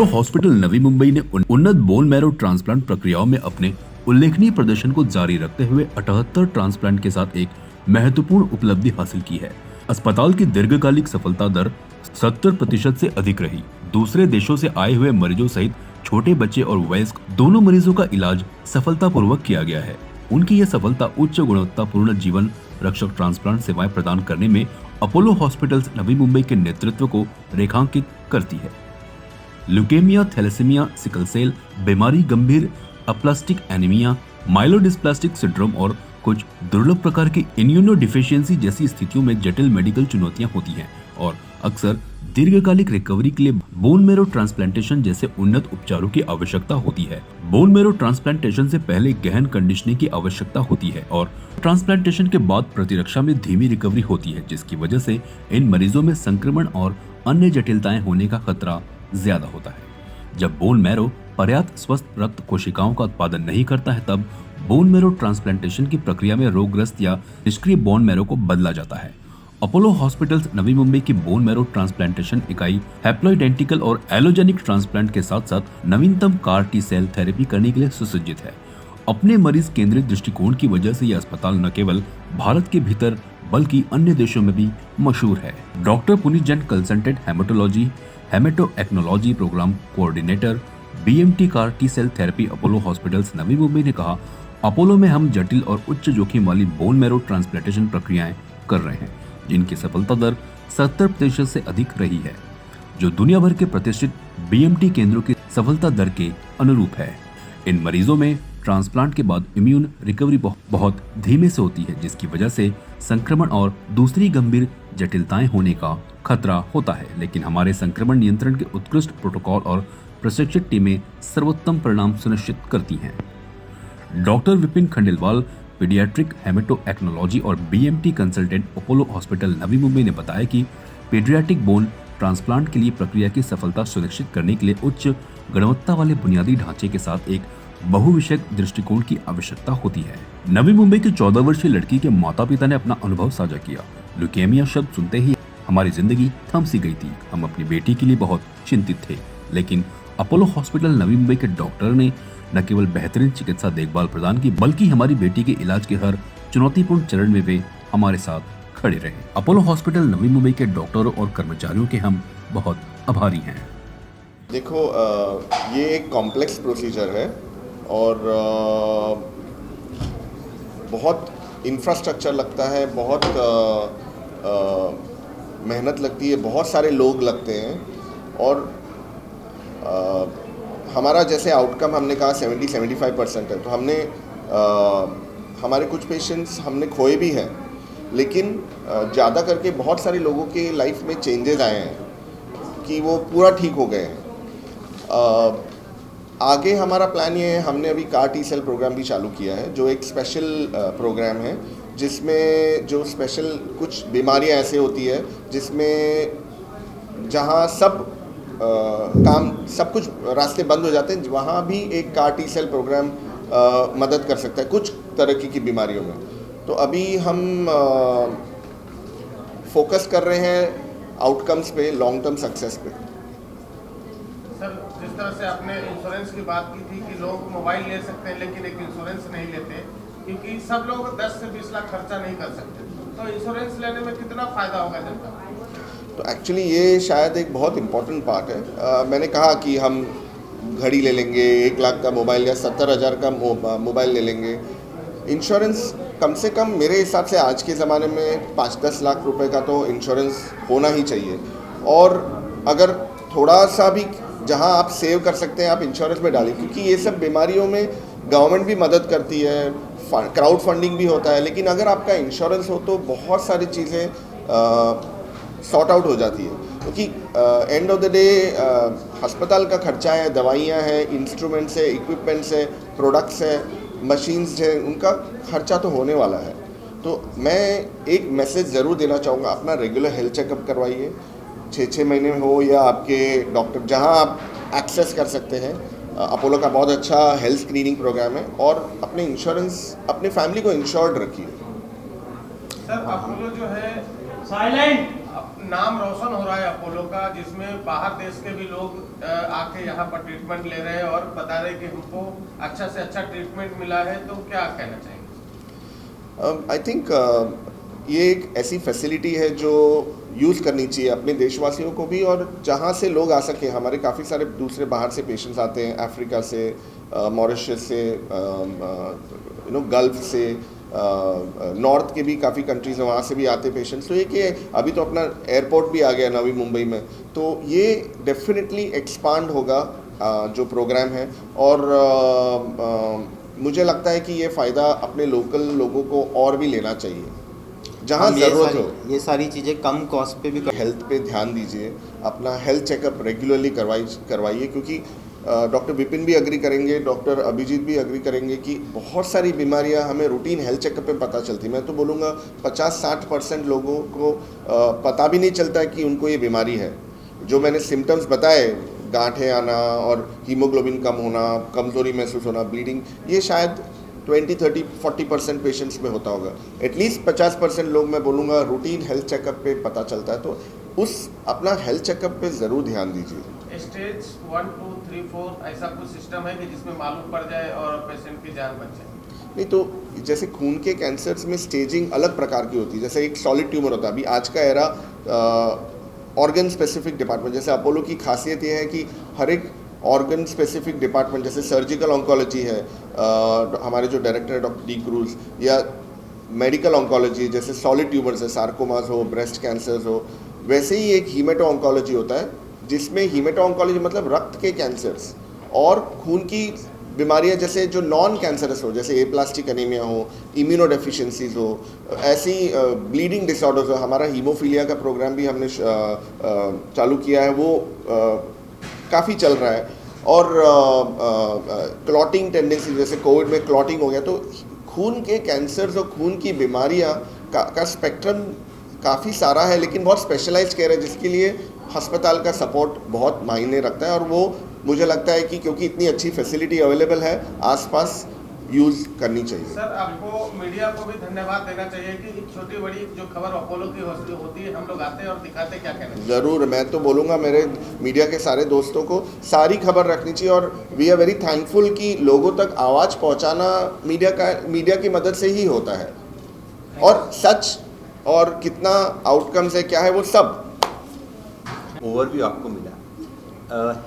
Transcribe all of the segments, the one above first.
Apollo hospital नवी मुंबई ने उन्नत bone marrow transplant प्रक्रियाओं में अपने उल्लेखनीय प्रदर्शन को जारी रखते हुए 78 ट्रांसप्लांट के साथ एक महत्वपूर्ण उपलब्धि हासिल की है। अस्पताल की दीर्घकालिक सफलता दर 70% से अधिक रही। दूसरे देशों से आए हुए मरीजों सहित छोटे बच्चे और वयस्क दोनों मरीजों का इलाज सफलतापूर्वक किया गया है। उनकी यह सफलता उच्च गुणवत्तापूर्ण जीवन रक्षक ट्रांसप्लांट सेवाएं प्रदान करने में अपोलो हॉस्पिटल्स नवी मुंबई के नेतृत्व को रेखांकित करती है। ल्यूकेमिया, थैलेसीमिया, सिकल सेल बीमारी, गंभीर अप्लास्टिक एनीमिया, माइलोडिस्प्लास्टिक सिंड्रोम और कुछ दुर्लभ प्रकार की इम्यूनोडिफिशियेंसी जैसी स्थितियों में जटिल मेडिकल चुनौतियां होती हैं और अक्सर दीर्घकालिक रिकवरी के लिए बोन मैरो ट्रांसप्लांटेशन जैसे उन्नत उपचारों की आवश्यकता होती है। बोन मैरो ट्रांसप्लांटेशन से पहले गहन कंडीशनिंग की आवश्यकता होती है और ट्रांसप्लांटेशन के बाद प्रतिरक्षा में धीमी रिकवरी होती है, जिसकी वजह से इन मरीजों में संक्रमण और अन्य जटिलताएं होने का खतरा ज्यादा होता है। जब बोन मैरो पर्याप्त स्वस्थ रक्त कोशिकाओं का उत्पादन नहीं करता है, तब बोन मैरो ट्रांसप्लांटेशन की प्रक्रिया में रोगग्रस्त या निष्क्रिय बोन मैरो को बदला जाता है। अपोलो हॉस्पिटल्स नवी मुंबई की बोन मैरो ट्रांसप्लांटेशन इकाई हैप्लोइडेंटिकल और एलोजेनिक ट्रांसप्लांट के साथ साथ नवीनतम कार टी सेल थेरेपी करने के लिए सुसज्जित है। अपने मरीज केंद्रित दृष्टिकोण की वजह से यह अस्पताल न केवल भारत के भीतर बल्कि अन्य देशों में भी मशहूर है। Doctor Puneet Jain, consultant haematology हेमेटोएक्नोलॉजी programme coordinator, BMT car T cell therapy, Apollo hospitals Navi Mumbai ने कहा, अपोलो में हम जटिल और उच्च जोखिम वाली बोन मैरो ट्रांसप्लांटेशन प्रक्रियाएं कर रहे हैं, जिनकी सफलता दर 70% से अधिक रही है, जो दुनिया भर के प्रतिष्ठित BMT केंद्रों की सफलता दर के अनुरूप है। इन मरीजों में ट्रांसप्लांट के बाद इम्यून रिकवरी बहुत धीमे से होती है, जिसकी वजह से संक्रमण और दूसरी गंभीर जटिलताएं होने का खतरा होता है। लेकिन हमारे संक्रमण नियंत्रण के उत्कृष्ट प्रोटोकॉल और प्रशिक्षित टीमें सर्वोत्तम परिणाम सुनिश्चित करती हैं। डॉक्टर विपिन खंडेलवाल, पीडियाट्रिक हेमेटोएक्नोलॉजी और BMT कंसल्टेंट, अपोलो हॉस्पिटल नवी मुंबई ने बताया कि पीडियाट्रिक बोन ट्रांसप्लांट के लिए प्रक्रिया की सफलता सुनिश्चित करने के लिए उच्च गुणवत्ता वाले बुनियादी ढांचे के साथ एक बहुविषयक दृष्टिकोण की आवश्यकता होती है। नवी मुंबई की 14 वर्षीय लड़की के माता पिता ने अपना अनुभव साझा किया। ल्यूकेमिया शब्द सुनते ही हमारी जिंदगी थम सी गई थी। हम अपनी बेटी के लिए बहुत चिंतित थे, लेकिन अपोलो हॉस्पिटल नवी मुंबई के डॉक्टर ने न केवल बेहतरीन चिकित्सा देखभाल प्रदान की, बल्कि हमारी बेटी के इलाज के हर चुनौतीपूर्ण चरण में वे हमारे साथ खड़े रहे। अपोलो हॉस्पिटल नवी मुंबई के डॉक्टरों और कर्मचारियों के हम बहुत आभारी हैं। देखो, ये एक कॉम्प्लेक्स प्रोसीजर है और बहुत इंफ्रास्ट्रक्चर लगता है, बहुत मेहनत लगती है, बहुत सारे लोग लगते हैं और हमारा जैसे आउटकम हमने कहा 70-75% है, तो हमने हमारे कुछ पेशेंट्स हमने खोए भी हैं, लेकिन ज़्यादा करके बहुत सारे लोगों के लाइफ में चेंजेस आए हैं कि वो पूरा ठीक हो गए हैं। आगे हमारा प्लान ये है, हमने अभी कार टी सेल प्रोग्राम भी चालू किया है, जो एक स्पेशल प्रोग्राम है, जिसमें जो स्पेशल कुछ बीमारियां ऐसे होती है जिसमें जहां सब काम सब कुछ रास्ते बंद हो जाते हैं, वहाँ भी एक कार टी सेल प्रोग्राम मदद कर सकता है कुछ तरह की बीमारियों में। तो अभी हम फोकस कर रहे हैं आउटकम्स पे, लॉन्ग टर्म सक्सेस पे। सर, जिस तरह से आपने इंश्योरेंस की बात की थी कि लोग मोबाइल ले सकते हैं लेकिन एक इंश्योरेंस नहीं लेते, क्योंकि सब लोग 10 से 20 लाख खर्चा नहीं कर सकते, तो इंश्योरेंस लेने में कितना फ़ायदा होगा जनता? तो एक्चुअली ये शायद एक बहुत इम्पोर्टेंट पार्ट है। मैंने कहा कि हम घड़ी ले लेंगे, 1 लाख का मोबाइल या 70,000 का मोबाइल ले लेंगे। इंश्योरेंस कम से कम मेरे हिसाब से आज के ज़माने में 5-10 लाख रुपए का तो इंश्योरेंस होना ही चाहिए। और अगर थोड़ा सा भी जहां आप सेव कर सकते हैं, आप इंश्योरेंस में डालें, क्योंकि ये सब बीमारियों में गवर्नमेंट भी मदद करती है, क्राउड फंडिंग भी होता है, लेकिन अगर आपका इंश्योरेंस हो तो बहुत सारी चीज़ें सॉर्ट आउट हो जाती है, क्योंकि एंड ऑफ द डे अस्पताल का खर्चा है, दवाइयाँ हैं, इंस्ट्रूमेंट्स है, इक्विपमेंट्स है, प्रोडक्ट्स है, मशीन्स है, उनका खर्चा तो होने वाला है। तो मैं एक मैसेज ज़रूर देना चाहूँगा, अपना रेगुलर हेल्थ चेकअप करवाइए, 6-6 महीने में हो या आपके डॉक्टर जहाँ आप एक्सेस कर सकते हैं। अपोलो का बहुत अच्छा हेल्थ स्क्रीनिंग प्रोग्राम है और अपने इंश्योरेंस, अपने फैमिली को इंश्योर्ड रखिए। सर, अपोलो जो है साइलेंट अब नाम रोशन हो रहा है अपोलो का, जिसमें बाहर देश के भी लोग आके यहाँ पर ट्रीटमेंट ले रहे हैं और बता रहे हैं कि हमको अच्छा से अच्छा ट्रीटमेंट मिला है, तो क्या कहना चाहेंगे? आई थिंक ये एक ऐसी फैसिलिटी है जो यूज़ करनी चाहिए अपने देशवासियों को भी, और जहाँ से लोग आ सके। हमारे काफ़ी सारे दूसरे बाहर से पेशेंट्स आते हैं, अफ्रीका से, मॉरिशस से, गल्फ से, नॉर्थ के भी काफ़ी कंट्रीज हैं, वहाँ से भी आते पेशेंट्स। तो ये कि अभी तो अपना एयरपोर्ट भी आ गया नवी मुंबई में, तो ये डेफिनेटली एक्सपांड होगा जो प्रोग्राम है। और मुझे लगता है कि ये फ़ायदा अपने लोकल लोगों को और भी लेना चाहिए जहाँ ज़रूरत हो। ये सारी चीज़ें कम कॉस्ट पे भी हेल्थ पे ध्यान दीजिए, अपना हेल्थ चेकअप रेगुलरली करवाइए, क्योंकि डॉक्टर विपिन भी अग्री करेंगे, डॉक्टर अभिजीत भी अग्री करेंगे कि बहुत सारी बीमारियां हमें रूटीन हेल्थ चेकअप पे पता चलती। मैं तो बोलूँगा 50-60% लोगों को पता भी नहीं चलता है कि उनको ये बीमारी है। जो मैंने सिम्टम्स बताए, गांठें आना और हीमोग्लोबिन कम होना, कमज़ोरी महसूस होना, ब्लीडिंग, ये शायद 20-30-40% पेशेंट्स में होता होगा। एटलीस्ट 50% लोग मैं बोलूँगा रूटीन हेल्थ चेकअप पे पता चलता है। तो उस अपना हेल्थ चेकअप पे ज़रूर ध्यान दीजिए। स्टेज 1, 2, 3, 4 ऐसा कुछ सिस्टम है कि जिसमें मालूम पड़ जाए और पेशेंट की जान बच जाए? नहीं, तो जैसे खून के कैंसर्स में स्टेजिंग अलग प्रकार की होती है। जैसे एक सॉलिड ट्यूमर होता है, अभी आज का एरा ऑर्गन स्पेसिफिक डिपार्टमेंट, जैसे अपोलो की खासियत ये है कि हर एक ऑर्गन स्पेसिफिक डिपार्टमेंट, जैसे सर्जिकल ऑन्कोलॉजी है, हमारे जो डायरेक्टर है डॉक्टर डी क्रूज, या मेडिकल ऑन्कोलॉजी जैसे सॉलिड ट्यूमर्स है, सार्कोमास हो, ब्रेस्ट कैंसर्स हो, वैसे ही एक हीमेटो ऑन्कोलॉजी होता है, जिसमें हीमेटो ऑन्कोलॉजी मतलब रक्त के कैंसर्स और खून की बीमारियां, जैसे जो नॉन कैंसरस हो, जैसे एप्लास्टिक एनीमिया हो, इम्यूनो डेफिशिएंसीज हो, ऐसी ब्लीडिंग डिसऑर्डर्स हो। हमारा हीमोफीलिया का प्रोग्राम भी हमने चालू किया है, वो काफ़ी चल रहा है। और क्लॉटिंग टेंडेंसी, जैसे कोविड में क्लॉटिंग हो गया, तो खून के कैंसर्स और खून की बीमारियां का स्पेक्ट्रम काफ़ी सारा है, लेकिन बहुत स्पेशलाइज्ड केयर है, जिसके लिए अस्पताल का सपोर्ट बहुत मायने रखता है। और वो मुझे लगता है कि क्योंकि इतनी अच्छी फैसिलिटी अवेलेबल है, आसपास यूज़ करनी चाहिए। सर, आपको मीडिया को भी धन्यवाद देना चाहिए कि छोटी बड़ी जो खबर अपोलो की होती है, हम लोग आते हैं और दिखाते। क्या कहना चाहिए? ज़रूर, मैं तो बोलूँगा मेरे मीडिया के सारे दोस्तों को सारी खबर रखनी चाहिए, और वी आर वेरी थैंकफुल कि लोगों तक आवाज़ पहुँचाना मीडिया की मदद से ही होता है। और सच और कितना आउटकम्स है, क्या है, वो सब ओवरव्यू आपको मिला।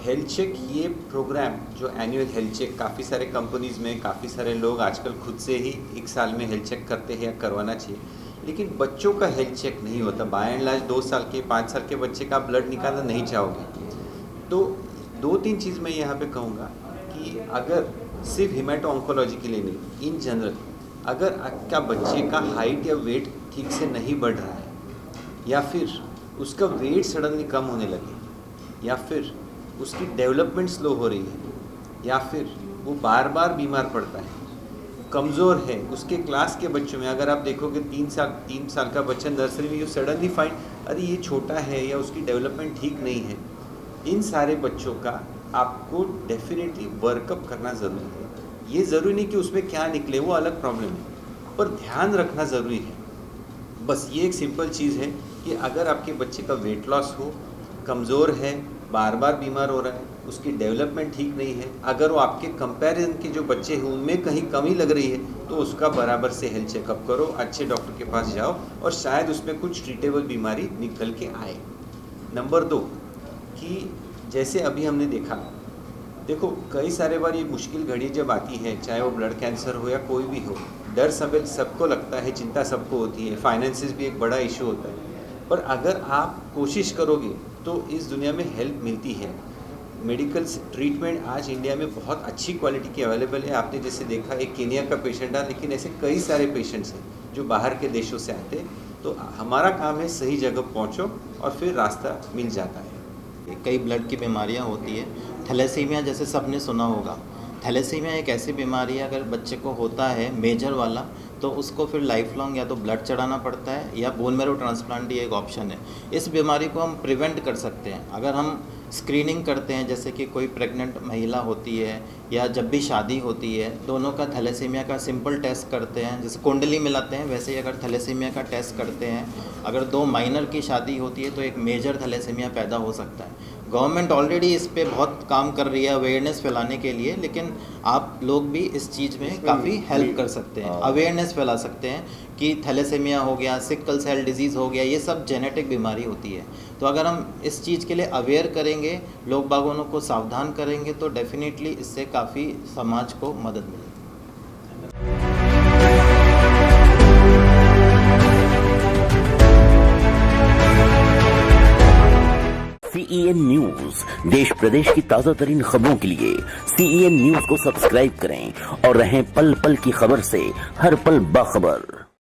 हेल्थ चेक ये प्रोग्राम जो एनुअल हेल्थ चेक, काफ़ी सारे कंपनीज़ में काफ़ी सारे लोग आजकल खुद से ही एक साल में हेल्थ चेक करते हैं या करवाना चाहिए, लेकिन बच्चों का हेल्थ चेक नहीं होता। बाय एंड लार्ज 2 साल के 5 साल के बच्चे का ब्लड निकालना नहीं चाहोगे। तो 2-3 चीज़ मैं यहाँ पे कहूँगा कि अगर सिर्फ हीमेटो ऑन्कोलॉजी के लिए नहीं, इन जनरल अगर आपका बच्चे का हाइट या वेट ठीक से नहीं बढ़ रहा है, या फिर उसका वेट सडनली कम होने लगे, या फिर उसकी डेवलपमेंट स्लो हो रही है, या फिर वो बार बार बीमार पड़ता है, कमज़ोर है, उसके क्लास के बच्चों में अगर आप देखोगे 3 साल का बच्चा नर्सरी में, यू सडनली फाइंड अरे ये छोटा है या उसकी डेवलपमेंट ठीक नहीं है, इन सारे बच्चों का आपको डेफिनेटली वर्कअप करना ज़रूरी है। ये ज़रूरी नहीं कि उसमें क्या निकले, वो अलग प्रॉब्लम है, पर ध्यान रखना ज़रूरी है। बस ये एक सिंपल चीज़ है कि अगर आपके बच्चे का वेट लॉस हो, कमज़ोर है, बार बार बीमार हो रहा है, उसकी डेवलपमेंट ठीक नहीं है, अगर वो आपके कंपैरिजन के जो बच्चे हैं उनमें कहीं कमी लग रही है, तो उसका बराबर से हेल्थ चेकअप करो, अच्छे डॉक्टर के पास जाओ, और शायद उसमें कुछ ट्रीटेबल बीमारी निकल के आए। नंबर 2 कि जैसे अभी हमने देखो कई सारे बार ये मुश्किल घड़ी जब आती है, चाहे वो ब्लड कैंसर हो या कोई भी हो, डर सबको लगता है, चिंता सबको होती है, फाइनेंसिस भी एक बड़ा इशू होता है, पर अगर आप कोशिश करोगे तो इस दुनिया में हेल्प मिलती है। मेडिकल ट्रीटमेंट आज इंडिया में बहुत अच्छी क्वालिटी की अवेलेबल है। आपने जैसे देखा एक केनिया का पेशेंट है, लेकिन ऐसे कई सारे पेशेंट्स हैं जो बाहर के देशों से आते हैं। तो हमारा काम है सही जगह पहुंचो और फिर रास्ता मिल जाता है। कई ब्लड की बीमारियां होती है, थैलेसीमिया जैसे सबने सुना होगा। थैलेसीमिया एक ऐसी बीमारी है, अगर बच्चे को होता है मेजर वाला, तो उसको फिर लाइफ लॉन्ग या तो ब्लड चढ़ाना पड़ता है या बोन मैरो ट्रांसप्लांट ही एक ऑप्शन है। इस बीमारी को हम प्रिवेंट कर सकते हैं अगर हम स्क्रीनिंग करते हैं, जैसे कि कोई प्रेग्नेंट महिला होती है या जब भी शादी होती है, दोनों का थैलेसीमिया का सिंपल टेस्ट करते हैं, जैसे कुंडली मिलाते हैं वैसे ही अगर थैलेसीमिया का टेस्ट करते हैं, अगर 2 माइनर की शादी होती है तो एक मेजर थैलेसीमिया पैदा हो सकता है। गवर्नमेंट ऑलरेडी इस पे बहुत काम कर रही है अवेयरनेस फैलाने के लिए, लेकिन आप लोग भी इस चीज़ में काफ़ी हेल्प कर सकते हैं, अवेयरनेस फैला सकते हैं कि थैलेसीमिया हो गया, सिकल सेल डिजीज़ हो गया, ये सब जेनेटिक बीमारी होती है। तो अगर हम इस चीज़ के लिए अवेयर करेंगे, लोग बागों को सावधान करेंगे, तो डेफिनेटली इससे काफ़ी समाज को मदद मिलेगी। CEN न्यूज देश प्रदेश की ताजा तरीन खबरों के लिए CEN न्यूज को सब्सक्राइब करें और रहें पल पल की खबर से हर पल बाखबर।